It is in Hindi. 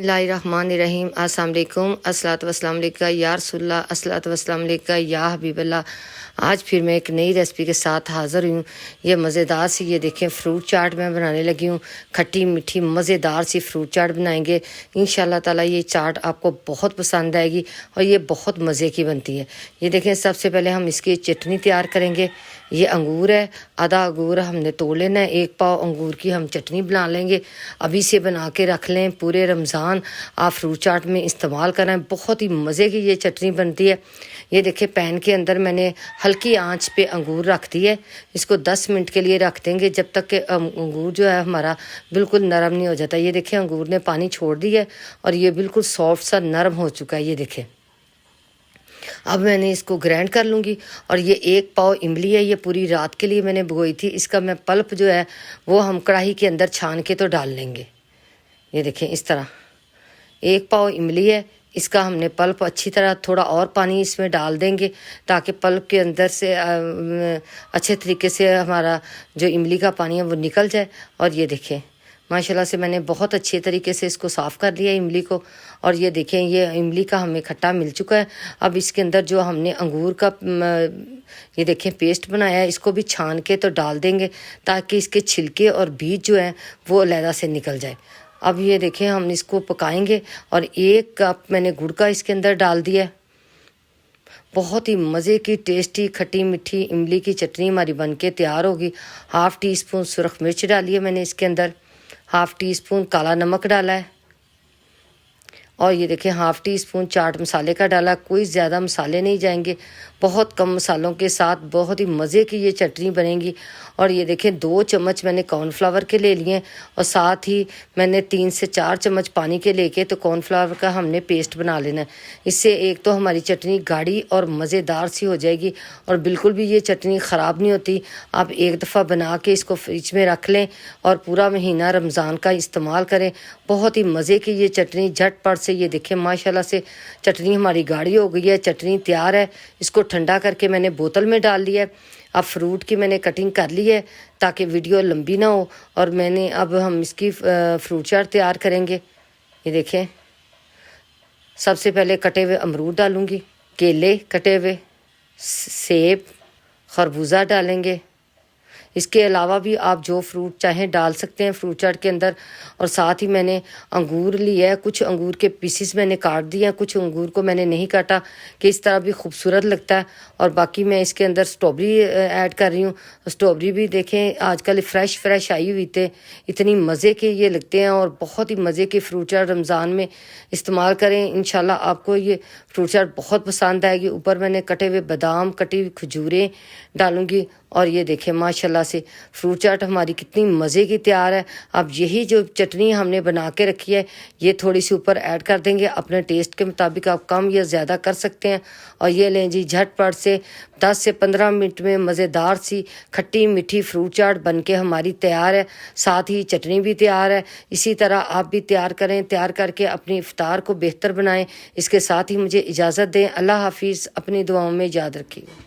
बिस्मिल्लाहिर्रहमानिर्रहीम। अस्सलाम वालेकुम, अस्सलातु वस्सलाम अलैका या रसूलल्लाह, अस्सलातु वस्सलाम अलैका या हबीबल्लाह। आज फिर मैं एक नई रेसिपी के साथ हाज़िर हुई हूँ। ये मज़ेदार सी, ये देखें, फ्रूट चाट मैं बनाने लगी हूँ। खट्टी मीठी मज़ेदार सी फ्रूट चाट बनाएंगे इंशाल्लाह ताला। ये चाट आपको बहुत पसंद आएगी और ये बहुत मज़े की बनती है। ये देखें, सबसे पहले हम इसकी चटनी तैयार करेंगे। ये अंगूर है, आधा अंगूर हमने तोड़ लेना है। 1 पाव अंगूर की हम चटनी बना लेंगे। अभी से बना के रख लें, पूरे रमज़ान आप फ्रूट चाट में इस्तेमाल करें। बहुत ही मज़े की ये चटनी बनती है। ये देखिए, पैन के अंदर मैंने हल्की आंच पे अंगूर रख दी है। इसको 10 मिनट के लिए रख देंगे, जब तक कि अंगूर जो है हमारा बिल्कुल नरम नहीं हो जाता। ये देखिए, अंगूर ने पानी छोड़ दिया है और ये बिल्कुल सॉफ्ट सा नरम हो चुका है। ये देखें, अब मैंने इसको ग्राइंड कर लूँगी। और ये 1 पाव इमली है, ये पूरी रात के लिए मैंने भिगोई थी। इसका मैं पल्प जो है वो हम कढ़ाई के अंदर छान के तो डाल लेंगे। ये देखें, इस तरह 1 पाव इमली है, इसका हमने पल्प अच्छी तरह, थोड़ा और पानी इसमें डाल देंगे ताकि पल्प के अंदर से अच्छे तरीके से हमारा जो इमली का पानी है वो निकल जाए। और ये देखें, माशाल्लाह से मैंने बहुत अच्छे तरीके से इसको साफ़ कर लिया इमली को। और ये देखें, ये इमली का हमें खट्टा मिल चुका है। अब इसके अंदर जो हमने अंगूर का ये देखें पेस्ट बनाया है, इसको भी छान के तो डाल देंगे ताकि इसके छिलके और बीज जो हैं वो अलहदा से निकल जाए। अब ये देखें, हम इसको पकाएंगे। और 1 कप मैंने गुड़ का इसके अंदर डाल दिया है। बहुत ही मज़े की टेस्टी खट्टी मीठी इमली की चटनी हमारी बनके तैयार होगी। 1/2 टीस्पून सुरख मिर्च डाली है मैंने इसके अंदर, 1/2 टीस्पून काला नमक डाला है। और ये देखें, 1/2 टीस्पून चाट मसाले का डाला। कोई ज़्यादा मसाले नहीं जाएंगे, बहुत कम मसालों के साथ बहुत ही मज़े की ये चटनी बनेगी। और ये देखें, 2 चम्मच मैंने कॉर्नफ्लावर के ले लिए और साथ ही मैंने 3 से 4 चम्मच पानी के लेके तो कॉर्नफ्लावर का हमने पेस्ट बना लेना है। इससे एक तो हमारी चटनी गाढ़ी और मज़ेदार सी हो जाएगी और बिल्कुल भी ये चटनी ख़राब नहीं होती। आप एक दफ़ा बना के इसको फ्रिज में रख लें और पूरा महीना रमज़ान का इस्तेमाल करें। बहुत ही मज़े की ये चटनी झटपट से, ये देखें माशाल्लाह से चटनी हमारी गाढ़ी हो गई है। चटनी तैयार है। इसको ठंडा करके मैंने बोतल में डाल लिया है। अब फ्रूट की मैंने कटिंग कर ली है ताकि वीडियो लंबी ना हो। और मैंने अब हम इसकी फ्रूट चाट तैयार करेंगे। ये देखें, सबसे पहले कटे हुए अमरूद डालूंगी, केले कटे हुए, सेब, खरबूजा डालेंगे। इसके अलावा भी आप जो फ्रूट चाहें डाल सकते हैं फ्रूट चाट के अंदर। और साथ ही मैंने अंगूर लिया है, कुछ अंगूर के पीसेस मैंने काट दिए हैं, कुछ अंगूर को मैंने नहीं काटा कि इस तरह भी खूबसूरत लगता है। और बाकी मैं इसके अंदर स्ट्रॉबेरी ऐड कर रही हूँ। स्ट्रॉबेरी भी देखें आजकल फ्रेश आई हुई थे, इतनी मज़े के ये लगते हैं और बहुत ही मज़े के फ्रूट चाट रमज़ान में इस्तेमाल करें। इंशाल्लाह आपको ये फ्रूट चाट बहुत पसंद आएगी। ऊपर मैंने कटे हुए बादाम, कटी हुई खजूरें डालूंगी। और ये देखें माशाल्लाह से फ्रूट चाट हमारी कितनी मज़े की तैयार है। अब यही जो चटनी हमने बना के रखी है ये थोड़ी सी ऊपर ऐड कर देंगे। अपने टेस्ट के मुताबिक आप कम या ज़्यादा कर सकते हैं। और ये लें जी, झटपट से 10 से 15 मिनट में मज़ेदार सी खट्टी मीठी फ्रूट चाट बन के हमारी तैयार है। साथ ही चटनी भी तैयार है। इसी तरह आप भी तैयार करें, तैयार करके अपनी इफ्तार को बेहतर बनाएं। इसके साथ ही मुझे इजाज़त दें। अल्लाह हाफिज़। अपनी दुआओं में याद रखिए।